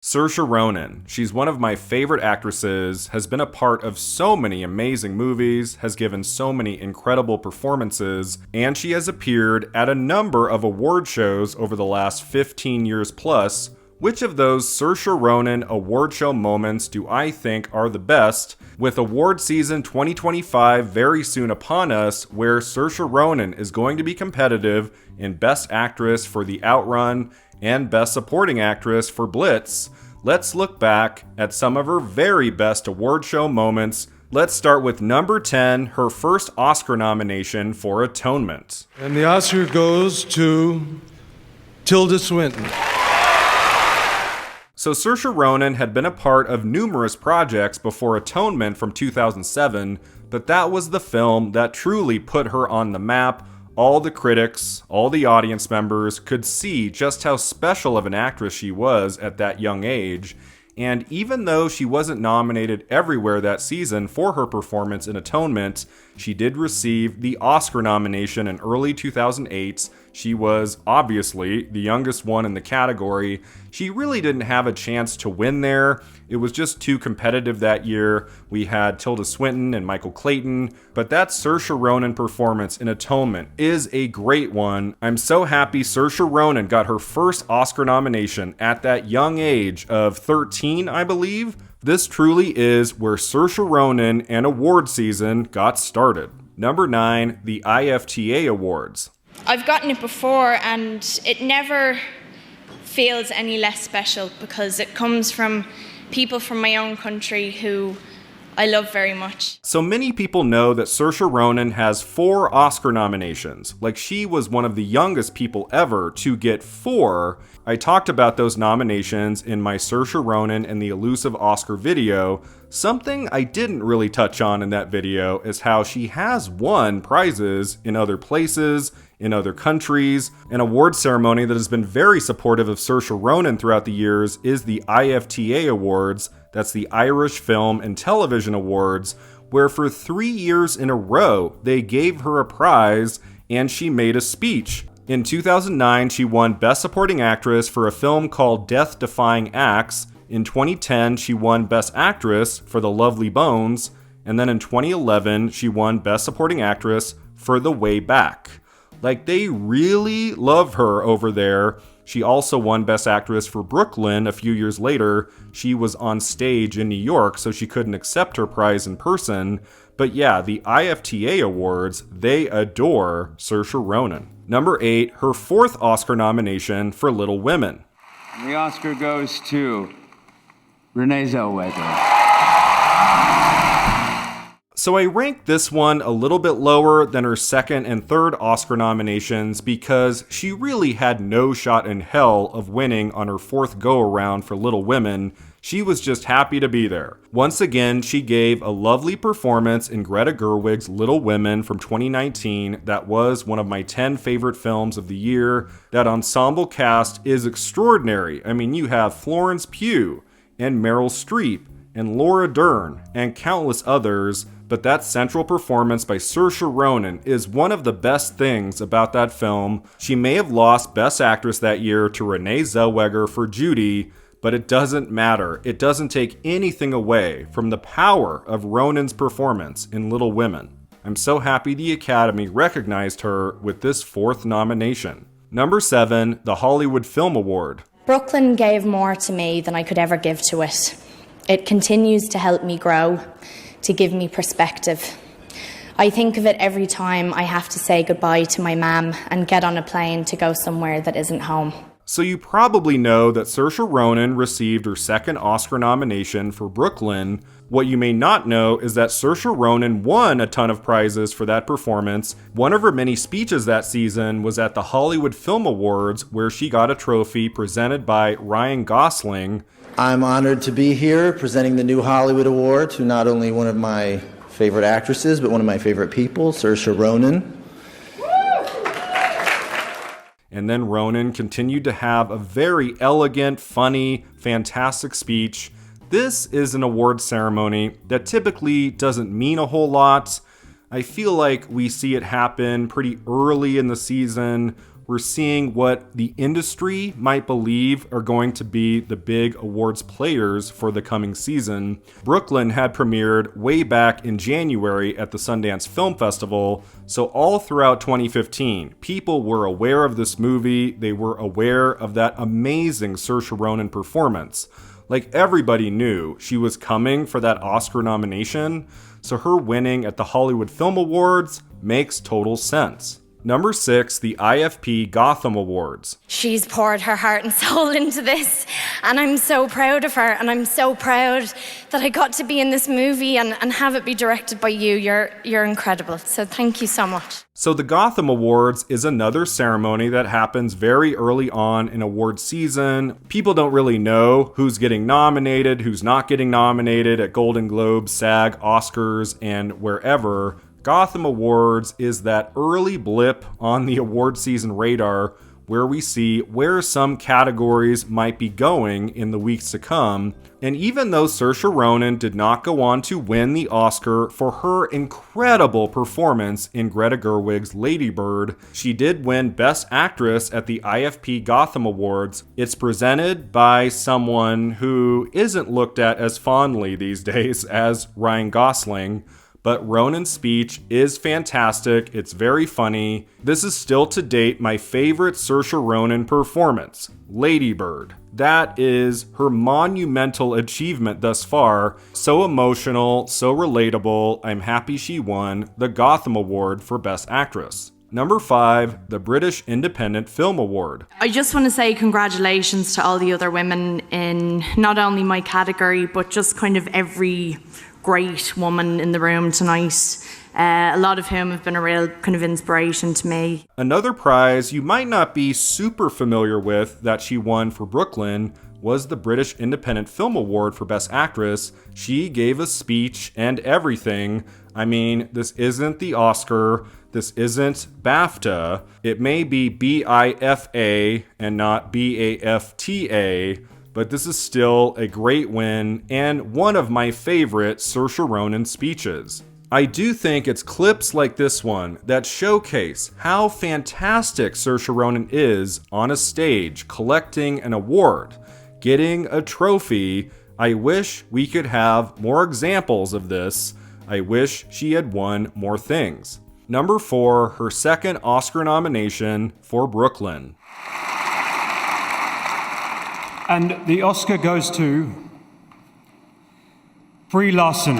Saoirse Ronan. She's one of my favorite actresses, has been a part of so many amazing movies, has given so many incredible performances, and she has appeared at a number of award shows over the last 15 years plus. Which of those Saoirse Ronan award show moments do I think are the best, with award season 2025 very soon upon us, where Saoirse Ronan is going to be competitive in Best Actress for The Outrun and Best Supporting Actress for Blitz? Let's look back at some of her very best award show moments. Let's start with number 10, her first Oscar nomination for Atonement. And the Oscar goes to Tilda Swinton. So Saoirse Ronan had been a part of numerous projects before Atonement from 2007, but that was the film that truly put her on the map. All the critics, all the audience members could see just how special of an actress she was at that young age. And even though she wasn't nominated everywhere that season for her performance in Atonement, she did receive the Oscar nomination in early 2008. She was obviously the youngest one in the category. She really didn't have a chance to win there. It was just too competitive that year. We had Tilda Swinton and Michael Clayton, but that Saoirse Ronan performance in Atonement is a great one. I'm so happy Saoirse Ronan got her first Oscar nomination at that young age of 13, I believe. This truly is where Saoirse Ronan and award season got started. Number 9, the IFTA Awards. I've gotten it before and it never feels any less special because it comes from people from my own country who I love very much. So many people know that Saoirse Ronan has 4 Oscar nominations. Like, she was one of the youngest people ever to get 4. I talked about those nominations in my Saoirse Ronan and the Elusive Oscar video. Something I didn't really touch on in that video is how she has won prizes in other places, in other countries. An award ceremony that has been very supportive of Saoirse Ronan throughout the years is the IFTA Awards. That's the Irish Film and Television Awards, where for 3 years in a row, they gave her a prize and she made a speech. In 2009, she won Best Supporting Actress for a film called Death Defying Acts. In 2010, she won Best Actress for The Lovely Bones. And then in 2011, she won Best Supporting Actress for The Way Back. Like, they really love her over there. She also won Best Actress for Brooklyn a few years later. She was on stage in New York, so she couldn't accept her prize in person. But yeah, the IFTA Awards, they adore Saoirse Ronan. Number 8, her 4th Oscar nomination for Little Women. The Oscar goes to Renee Zellweger. So I ranked this one a little bit lower than her 2nd and 3rd Oscar nominations because she really had no shot in hell of winning on her 4th go-around for Little Women. She was just happy to be there. Once again, she gave a lovely performance in Greta Gerwig's Little Women from 2019. That was one of my 10 favorite films of the year. That ensemble cast is extraordinary. I mean, you have Florence Pugh and Meryl Streep and Laura Dern and countless others. But that central performance by Saoirse Ronan is one of the best things about that film. She may have lost Best Actress that year to Renee Zellweger for Judy, but it doesn't matter. It doesn't take anything away from the power of Ronan's performance in Little Women. I'm so happy the Academy recognized her with this 4th nomination. Number 7, the Hollywood Film Award. Brooklyn gave more to me than I could ever give to it. It continues to help me grow, to give me perspective. I think of it every time I have to say goodbye to my mum and get on a plane to go somewhere that isn't home. So you probably know that Saoirse Ronan received her 2nd Oscar nomination for Brooklyn. What you may not know is that Saoirse Ronan won a ton of prizes for that performance. One of her many speeches that season was at the Hollywood Film Awards, where she got a trophy presented by Ryan Gosling. I'm honored to be here presenting the new Hollywood Award to not only one of my favorite actresses, but one of my favorite people, Saoirse Ronan. And then Ronan continued to have a very elegant, funny, fantastic speech. This is an award ceremony that typically doesn't mean a whole lot. I feel like we see it happen pretty early in the season we're seeing what the industry might believe are going to be the big awards players for the coming season. Brooklyn had premiered way back in January at the Sundance Film Festival, so all throughout 2015, people were aware of this movie. They were aware of that amazing Saoirse Ronan performance. Like, everybody knew she was coming for that Oscar nomination, so her winning at the Hollywood Film Awards makes total sense. Number 6, the IFP Gotham Awards. She's poured her heart and soul into this, and I'm so proud of her, and I'm so proud that I got to be in this movie and have it be directed by you. You're incredible, so thank you so much. So the Gotham Awards is another ceremony that happens very early on in award season. People don't really know who's getting nominated, who's not getting nominated at Golden Globes, SAG, Oscars, and wherever. Gotham Awards is that early blip on the award season radar where we see where some categories might be going in the weeks to come. And even though Saoirse Ronan did not go on to win the Oscar for her incredible performance in Greta Gerwig's Lady Bird, she did win Best Actress at the IFP Gotham Awards. It's presented by someone who isn't looked at as fondly these days as Ryan Gosling. But Ronan's speech is fantastic. It's very funny. This is still to date my favorite Saoirse Ronan performance, Lady Bird. That is her monumental achievement thus far. So emotional, so relatable. I'm happy she won the Gotham Award for Best Actress. Number 5, the British Independent Film Award. I just want to say congratulations to all the other women in not only my category, but just kind of every great woman in the room tonight, a lot of whom have been a real kind of inspiration to me. Another prize you might not be super familiar with that she won for Brooklyn was the British Independent Film Award for Best Actress. She gave a speech and everything. I mean, this isn't the Oscar, this isn't BAFTA. It may be BIFA and not BAFTA, but this is still a great win and one of my favorite Saoirse Ronan speeches. I do think it's clips like this one that showcase how fantastic Saoirse Ronan is on a stage, collecting an award, getting a trophy. I wish we could have more examples of this. I wish she had won more things. Number 4, her second Oscar nomination for Brooklyn. And the Oscar goes to Brie Larson.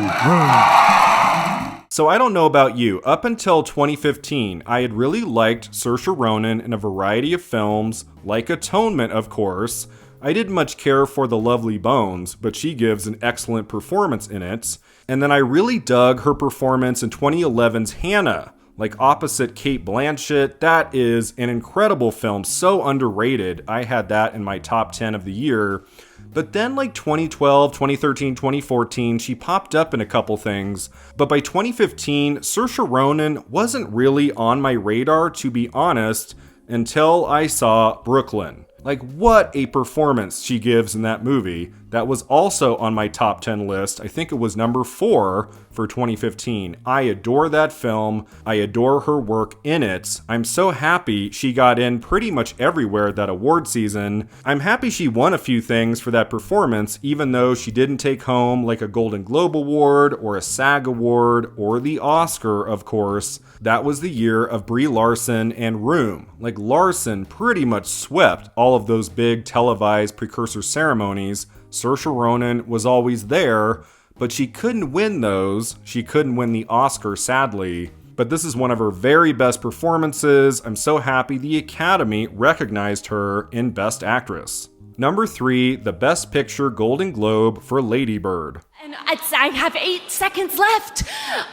So I don't know about you, up until 2015, I had really liked Saoirse Ronan in a variety of films, like Atonement, of course. I didn't much care for The Lovely Bones, but she gives an excellent performance in it. And then I really dug her performance in 2011's Hannah, like opposite Cate Blanchett. That is an incredible film, so underrated. I had that in my top 10 of the year. But then like 2012, 2013, 2014, she popped up in a couple things. But by 2015, Saoirse Ronan wasn't really on my radar, to be honest, until I saw Brooklyn. Like, what a performance she gives in that movie. That was also on my top 10 list. I think it was number 4 for 2015. I adore that film. I adore her work in it. I'm so happy she got in pretty much everywhere that award season. I'm happy she won a few things for that performance, even though she didn't take home like a Golden Globe Award or a SAG Award or the Oscar, of course. That was the year of Brie Larson and Room. Like, Larson pretty much swept all of those big televised precursor ceremonies. Saoirse Ronan was always there, but she couldn't win those. She couldn't win the Oscar, sadly. But this is one of her very best performances. I'm so happy the Academy recognized her in Best Actress. Number 3, the Best Picture Golden Globe for Lady Bird. And I have 8 seconds left.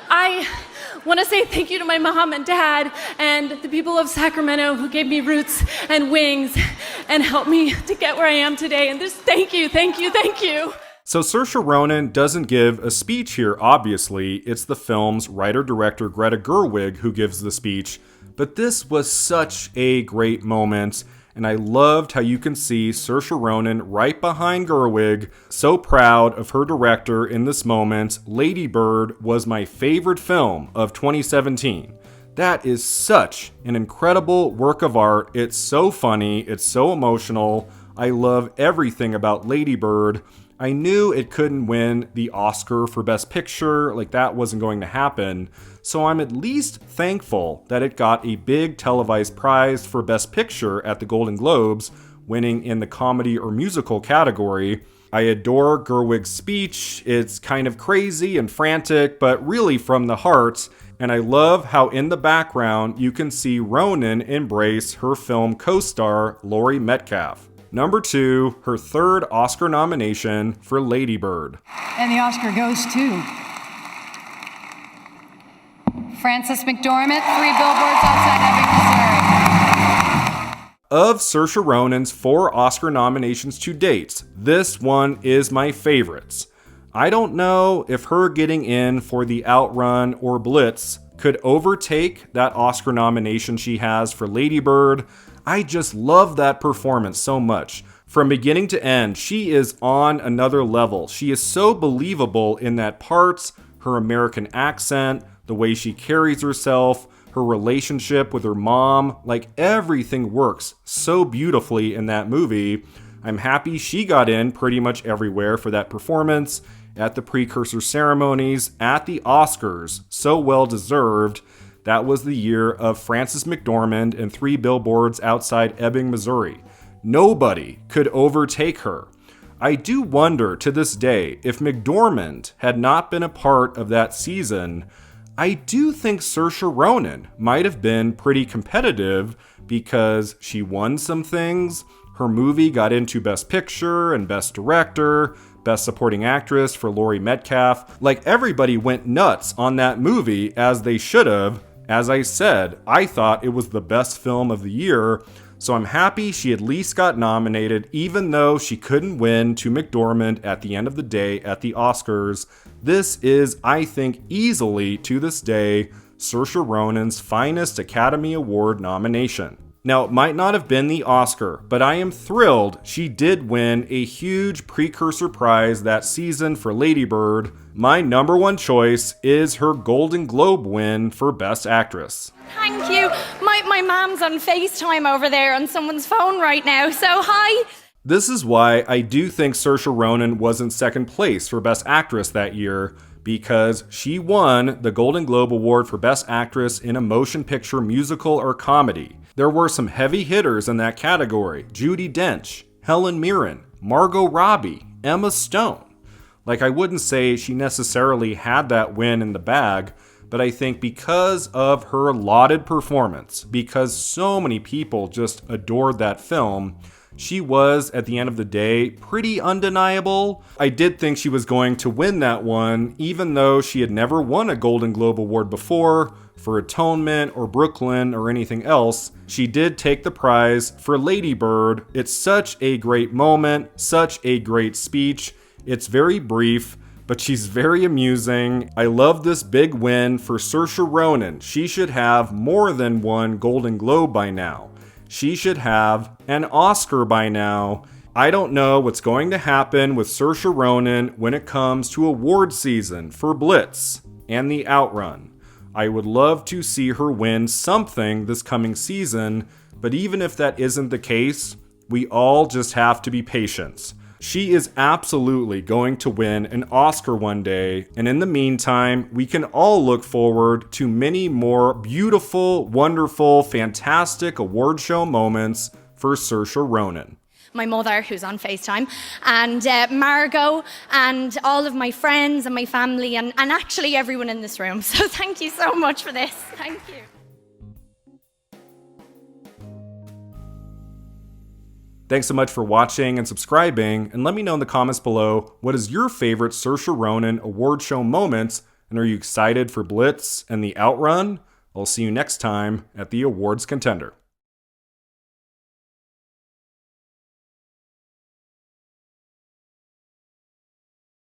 I want to say thank you to my mom and dad and the people of Sacramento who gave me roots and wings and helped me to get where I am today. And just thank you, thank you, thank you. So Saoirse Ronan doesn't give a speech here, obviously. It's the film's writer-director Greta Gerwig who gives the speech. But this was such a great moment. And I loved how you can see Saoirse Ronan right behind Gerwig, so proud of her director in this moment. Lady Bird was my favorite film of 2017. That is such an incredible work of art. It's so funny. It's so emotional. I love everything about Lady Bird. I knew it couldn't win the Oscar for Best Picture. Like, that wasn't going to happen. So I'm at least thankful that it got a big televised prize for Best Picture at the Golden Globes, winning in the comedy or musical category. I adore Gerwig's speech. It's kind of crazy and frantic, but really from the heart. And I love how in the background you can see Ronan embrace her film co-star Laurie Metcalf. Number 2, her third Oscar nomination for Lady Bird. And the Oscar goes to Frances McDormand, 3 Billboards Outside Ebbing, Missouri. Of Saoirse Ronan's 4 Oscar nominations to date, this one is my favorite. I don't know if her getting in for The Outrun or Blitz could overtake that Oscar nomination she has for Lady Bird. I just love that performance so much. From beginning to end, she is on another level. She is so believable in that part, her American accent, the way she carries herself, her relationship with her mom, like everything works so beautifully in that movie. I'm happy she got in pretty much everywhere for that performance, at the precursor ceremonies, at the Oscars, so well deserved. That was the year of Frances McDormand and 3 Billboards Outside Ebbing, Missouri. Nobody could overtake her. I do wonder to this day, if McDormand had not been a part of that season, I do think Saoirse Ronan might have been pretty competitive because she won some things. Her movie got into Best Picture and Best Director, Best Supporting Actress for Laurie Metcalf. Like, everybody went nuts on that movie, as they should have. As I said, I thought it was the best film of the year, so I'm happy she at least got nominated, even though she couldn't win to McDormand at the end of the day at the Oscars. This is, I think, easily, to this day, Saoirse Ronan's finest Academy Award nomination. Now, it might not have been the Oscar, but I am thrilled she did win a huge precursor prize that season for Lady Bird. My number 1 choice is her Golden Globe win for Best Actress. Thank you. My mom's on FaceTime over there on someone's phone right now, so hi. This is why I do think Saoirse Ronan was in second place for Best Actress that year, because she won the Golden Globe Award for Best Actress in a Motion Picture, Musical, or Comedy. There were some heavy hitters in that category: Judi Dench, Helen Mirren, Margot Robbie, Emma Stone. Like, I wouldn't say she necessarily had that win in the bag, but I think because of her lauded performance, because so many people just adored that film, she was, at the end of the day, pretty undeniable. I did think she was going to win that one, even though she had never won a Golden Globe Award before, for Atonement or Brooklyn or anything else. She did take the prize for Lady Bird. It's such a great moment, such a great speech. It's very brief, but she's very amusing. I love this big win for Saoirse Ronan. She should have more than 1 Golden Globe by now. She should have an Oscar by now. I don't know what's going to happen with Saoirse Ronan when it comes to award season for Blitz and The Outrun. I would love to see her win something this coming season, but even if that isn't the case, we all just have to be patient. She is absolutely going to win an Oscar one day, and in the meantime, we can all look forward to many more beautiful, wonderful, fantastic award show moments for Saoirse Ronan. My mother, who's on FaceTime, and Margot, and all of my friends and my family, and actually everyone in this room. So thank you so much for this. Thank you. Thanks so much for watching and subscribing, and let me know in the comments below, what is your favorite Saoirse Ronan award show moments, and are you excited for Blitz and The Outrun? I'll see you next time at the Awards Contender.